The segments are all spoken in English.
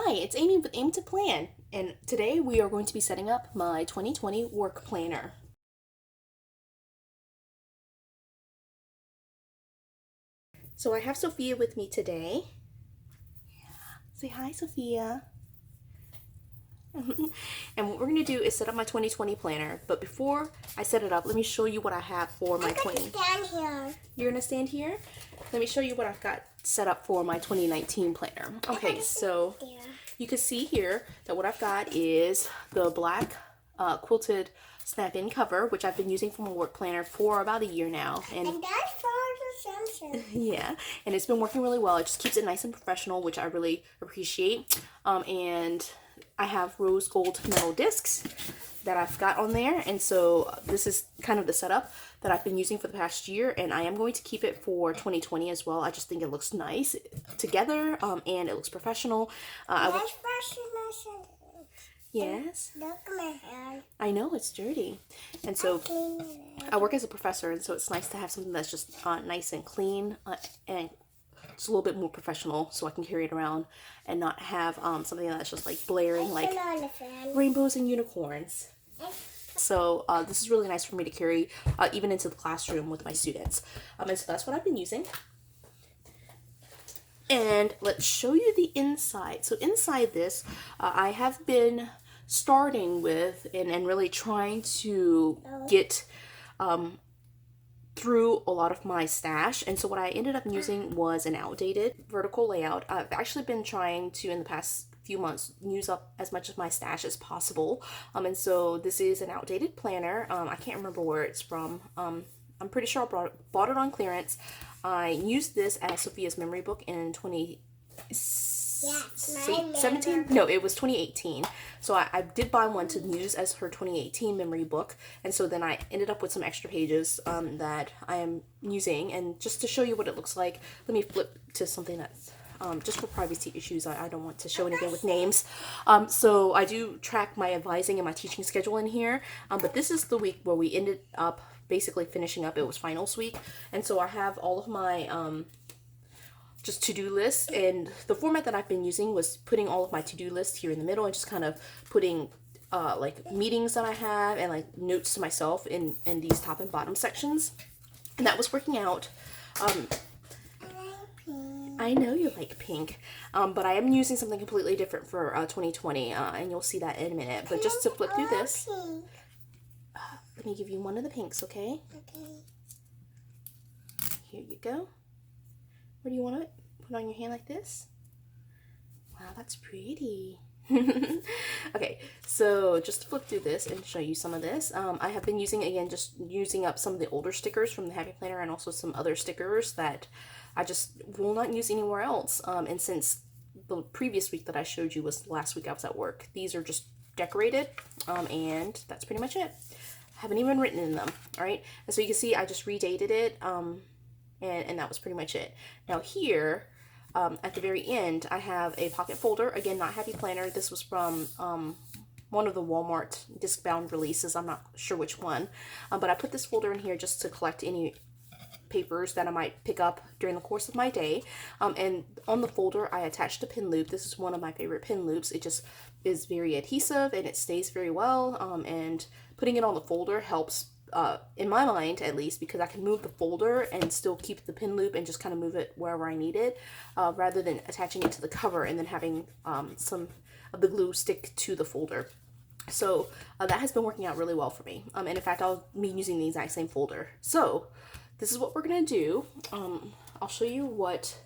Hi, it's Amy with Aim to Plan, and today we are going to be setting up my 2020 work planner. So I have Sophia with me today. Say hi, Sophia. And what we're going to do is set up my 2020 planner, but before I set it up, let me show you what I have for my 20. Stand here. You're going to stand here? Let me show you what I've got set up for my 2019 planner. Okay, so you can see here that what I've got is the black quilted snap-in cover, which I've been using for my work planner for about a year now. And that's for the Simpsons. Yeah, and it's been working really well. It just keeps it nice and professional, which I really appreciate. And I have rose gold metal discs that I've got on there, and so this is kind of the setup that I've been using for the past year, and I am going to keep it for 2020 as well. I just think it looks nice together, and it looks professional. Yes. Look at my hand. I know, it's dirty. And so I work as a professor, and so it's nice to have something that's just nice and clean, and it's a little bit more professional, so I can carry it around and not have something that's just like blaring like rainbows and unicorns. So this is really nice for me to carry even into the classroom with my students. And so that's what I've been using. And let's show you the inside. So inside this, I have been starting with and really trying to get through a lot of my stash. And so what I ended up using was an outdated vertical layout. I've actually been trying to, in the past few months, use up as much of my stash as possible. And so this is an outdated planner. I can't remember where it's from. I'm pretty sure I bought it on clearance. I used this as Sophia's memory book in 2017. No, it was 2018. So I did buy one to use as her 2018 memory book, and so then I ended up with some extra pages that I am using. And just to show you what it looks like, let me flip to something that's just for privacy issues. I don't want to show anything with names. So I do track my advising and my teaching schedule in here, but this is the week where we ended up basically finishing up. It was finals week, and so I have all of my just to-do lists, and the format that I've been using was putting all of my to-do lists here in the middle and just kind of putting like meetings that I have and like notes to myself in these top and bottom sections, and that was working out. I know you like pink, but I am using something completely different for 2020, and you'll see that in a minute. But just to flip through this, let me give you one of the pinks, okay? Okay. Here you go. Where do you want it? Put it on your hand like this? Wow, that's pretty. Okay, so just to flip through this and show you some of this, I have been using, again, just using up some of the older stickers from the Happy Planner and also some other stickers that I just will not use anywhere else. And since the previous week that I showed you was the last week I was at work, these are just decorated, and that's pretty much it. I haven't even written in them, all right? And so you can see I just redated it, and that was pretty much it. Now here, at the very end, I have a pocket folder. Again, not Happy Planner. This was from one of the Walmart disc-bound releases. I'm not sure which one. But I put this folder in here just to collect any papers that I might pick up during the course of my day. And on the folder, I attached a pin loop. This is one of my favorite pin loops. It just is very adhesive and it stays very well. And putting it on the folder helps, in my mind at least, because I can move the folder and still keep the pin loop and just kind of move it wherever I need it, rather than attaching it to the cover and then having some of the glue stick to the folder. So that has been working out really well for me. And in fact, I'll be using the exact same folder. So this is what we're gonna do. I'll show you what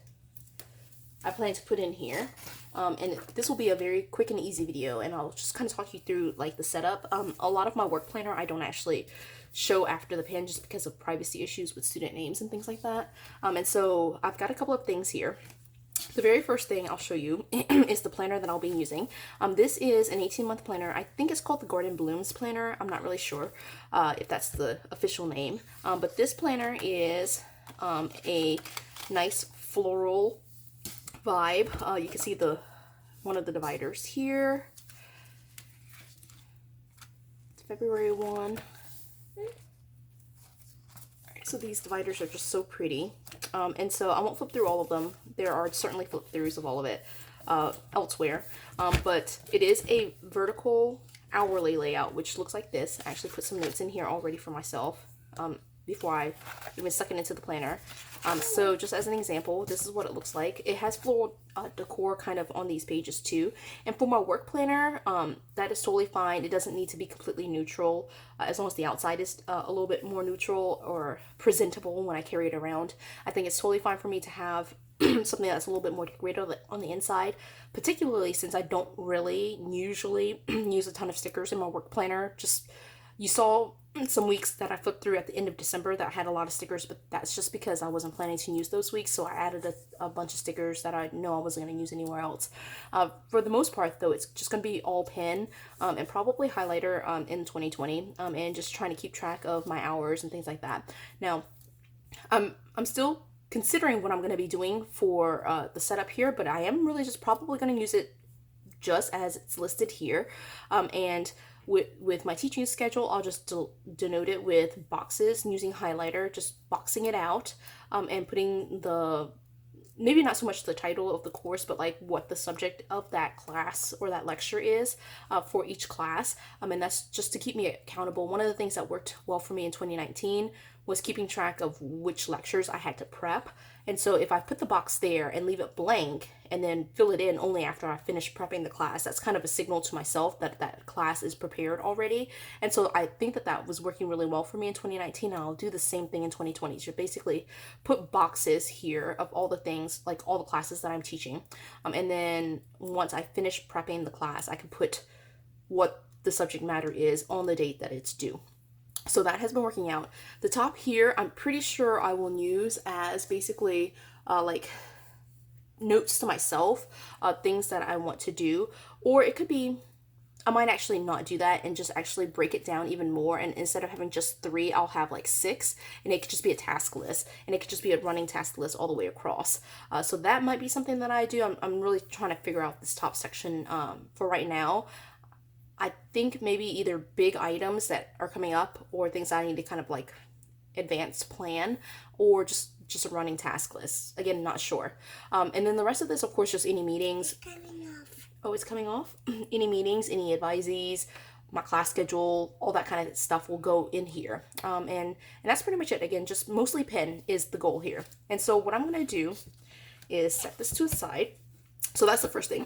I plan to put in here. And this will be a very quick and easy video, and I'll just kind of talk you through like the setup. A lot of my work planner I don't actually show after the pen just because of privacy issues with student names and things like that. And so I've got a couple of things here. The very first thing I'll show you is the planner that I'll be using. This is an 18-month planner. I think it's called the Garden Blooms Planner. I'm not really sure if that's the official name. But this planner is a nice floral vibe. You can see one of the dividers here. It's February 1. So these dividers are just so pretty. And so I won't flip through all of them. There are certainly flip throughs of all of it. elsewhere. But it is a vertical hourly layout, which looks like this. I actually put some notes in here already for myself before I even stuck it into the planner. So just as an example, this is what it looks like. It has floral decor kind of on these pages too. And for my work planner, that is totally fine. It doesn't need to be completely neutral, as long as the outside is a little bit more neutral or presentable when I carry it around. I think it's totally fine for me to have something that's a little bit more decorated on the inside, particularly since I don't really usually use a ton of stickers in my work planner. Just, you saw some weeks that I flipped through at the end of December that had a lot of stickers, but that's just because I wasn't planning to use those weeks, so I added a bunch of stickers that I know I wasn't going to use anywhere else. For the most part, though, it's just going to be all pen and probably highlighter in 2020, and just trying to keep track of my hours and things like that. Now, I'm still considering what I'm going to be doing for the setup here, but I am really just probably going to use it just as it's listed here. And with my teaching schedule, I'll just denote it with boxes and using highlighter, just boxing it out, and putting maybe not so much the title of the course, but like what the subject of that class or that lecture is for each class. And that's just to keep me accountable. One of the things that worked well for me in 2019 was keeping track of which lectures I had to prep. And so if I put the box there and leave it blank and then fill it in only after I finish prepping the class, that's kind of a signal to myself that that class is prepared already. And so I think that that was working really well for me in 2019, and I'll do the same thing in 2020. So basically put boxes here of all the things, like all the classes that I'm teaching. And then once I finish prepping the class, I can put what the subject matter is on the date that it's due. So that has been working out. The top here, I'm pretty sure I will use as basically like notes to myself, things that I want to do. Or it could be, I might actually not do that and just actually break it down even more. And instead of having just 3, I'll have like 6, and it could just be a task list, and it could just be a running task list all the way across. So that might be something that I do. I'm really trying to figure out this top section for right now. I think maybe either big items that are coming up or things I need to kind of like advance plan, or just a running task list. Again, not sure. And then the rest of this, of course, just any meetings. Oh, it's coming off? Any meetings, any advisees, my class schedule, all that kind of stuff will go in here. And that's pretty much it. Again, just mostly pen is the goal here. And so what I'm going to do is set this to the side. So that's the first thing.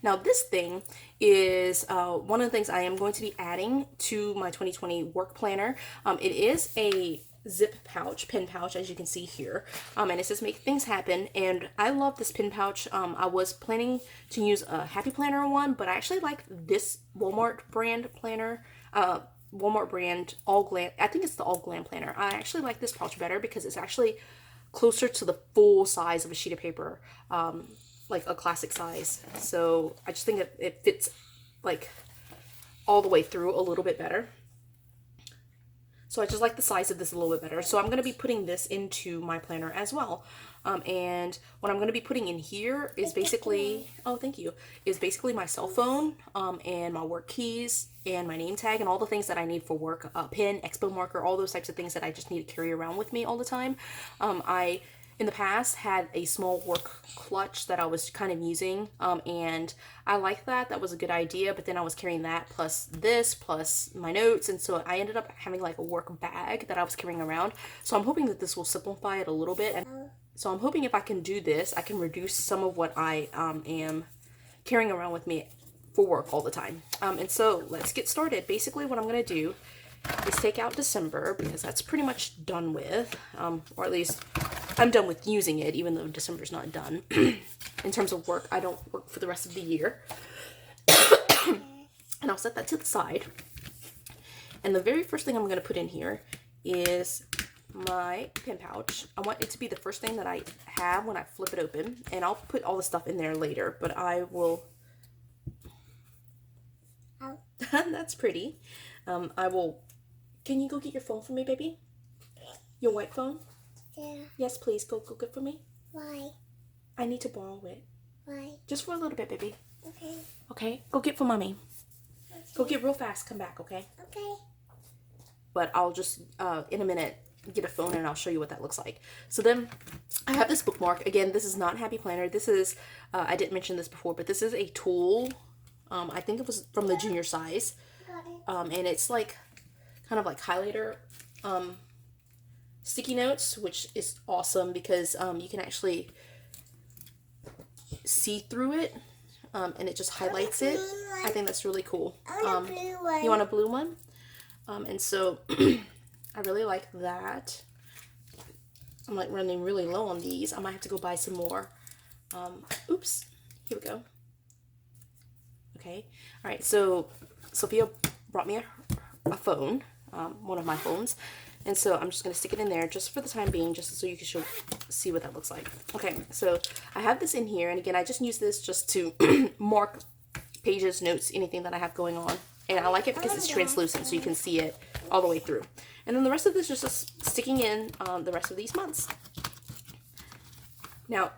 Now this thing is one of the things I am going to be adding to my 2020 work planner. It is a zip pouch, pen pouch, as you can see here. And it says make things happen. And I love this pen pouch. I was planning to use a Happy Planner one, but I actually like this Walmart brand planner. Walmart brand All Glam. I think it's the All Glam planner. I actually like this pouch better because it's actually closer to the full size of a sheet of paper. Like a classic size. So I just think it fits like all the way through a little bit better. So I just like the size of this a little bit better. So I'm going to be putting this into my planner as well. And what I'm going to be putting in here is basically, oh, thank you, is basically my cell phone and my work keys and my name tag and all the things that I need for work, pen, expo marker, all those types of things that I just need to carry around with me all the time. I in the past had a small work clutch that I was kind of using, and I liked that. That was a good idea, but then I was carrying that plus this plus my notes, and so I ended up having like a work bag that I was carrying around. So I'm hoping that this will simplify it a little bit, and so I'm hoping if I can do this, I can reduce some of what I am carrying around with me for work all the time. And so let's get started. Basically what I'm going to do is take out December, because that's pretty much done with, or at least I'm done with using it, even though December's not done. In terms of work, I don't work for the rest of the year. And I'll set that to the side. And the very first thing I'm going to put in here is my pen pouch. I want it to be the first thing that I have when I flip it open. And I'll put all the stuff in there later, but I will... Oh. That's pretty. I will... Can you go get your phone for me, baby? Your white phone? Yeah. Yes, please. Go get for me. Why? I need to borrow it. Why? Just for a little bit, baby. Okay. Okay? Go get for mommy. Go get real fast. Come back, okay? Okay. But I'll just, in a minute, get a phone and I'll show you what that looks like. So then I have this bookmark. Again, this is not Happy Planner. This is, I didn't mention this before, but this is a tool. I think it was from the junior size. And it's like, kind of like highlighter sticky notes, which is awesome because you can actually see through it. And it just highlights it. I think that's really cool. You want a blue one? And so I really like that. I'm like running really low on these. I might have to go buy some more. Oops. Here we go. Okay. All right. So Sophia brought me a phone, one of my phones. And so I'm just going to stick it in there just for the time being, just so you can see what that looks like. Okay, so I have this in here. And again, I just use this just to mark pages, notes, anything that I have going on. And I like it because it's translucent, so you can see it all the way through. And then the rest of this is just sticking in the rest of these months. Now,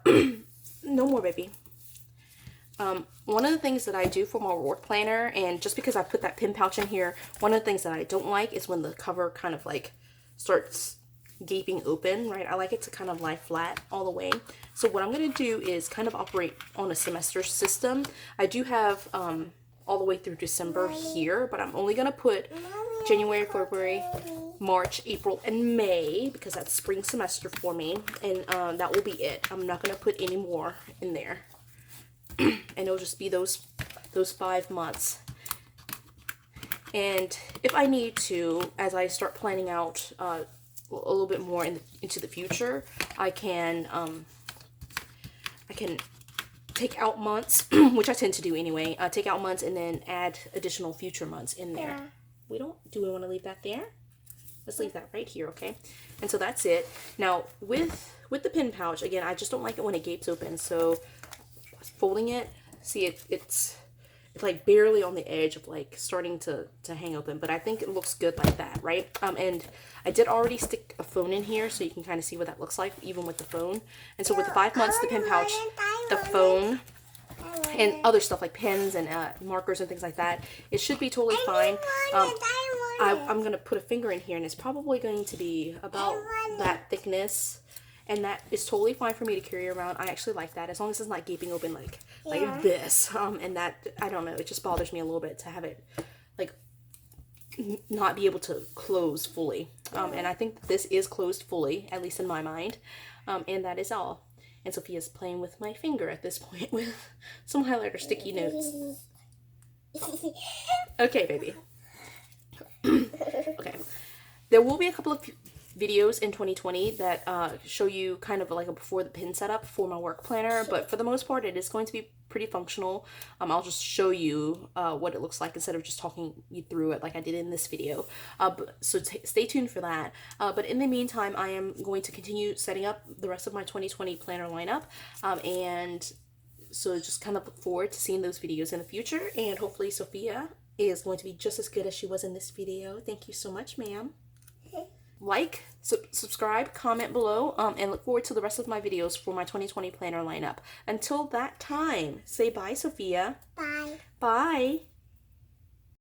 no more, baby. One of the things that I do for my work planner, and just because I put that pin pouch in here, one of the things that I don't like is when the cover kind of like starts gaping open, right? I like it to kind of lie flat all the way. So what I'm going to do is kind of operate on a semester system. I do have all the way through December here, but I'm only going to put January, February, March, April, and May, because that's spring semester for me, and that will be it. I'm not going to put any more in there. And it'll just be those 5 months. And if I need to, as I start planning out a little bit more into the future, I can take out months, which I tend to do anyway. Take out months and then add additional future months in there. Do we want to leave that there? Let's leave that right here, okay? And so that's it. Now with the pin pouch, again, I just don't like it when it gapes open. So folding it, see it's like barely on the edge of like starting to hang open, but I think it looks good like that, right? And I did already stick a phone in here, so you can kind of see what that looks like even with the phone. And so with the 5 months, the pin pouch, the phone, and other stuff like pens and markers and things like that, it should be totally fine. I'm gonna put a finger in here, and it's probably going to be about that thickness. And that is totally fine for me to carry around. I actually like that, as long as it's not gaping open like this. And that, I don't know, it just bothers me a little bit to have it like not be able to close fully. And I think this is closed fully, at least in my mind. And that is all. And Sophia's playing with my finger at this point with some highlighter sticky notes. Okay, baby. Okay. There will be a couple of videos in 2020 that show you kind of like a before the pin setup for my work planner, but for the most part it is going to be pretty functional. I'll just show you what it looks like instead of just talking you through it like I did in this video. So stay tuned for that. But in the meantime, I am going to continue setting up the rest of my 2020 planner lineup, and so just kind of look forward to seeing those videos in the future, and hopefully Sophia is going to be just as good as she was in this video. Thank you so much, ma'am. Like, subscribe, comment below, and look forward to the rest of my videos for my 2020 planner lineup. Until that time, say bye, Sophia. Bye. Bye.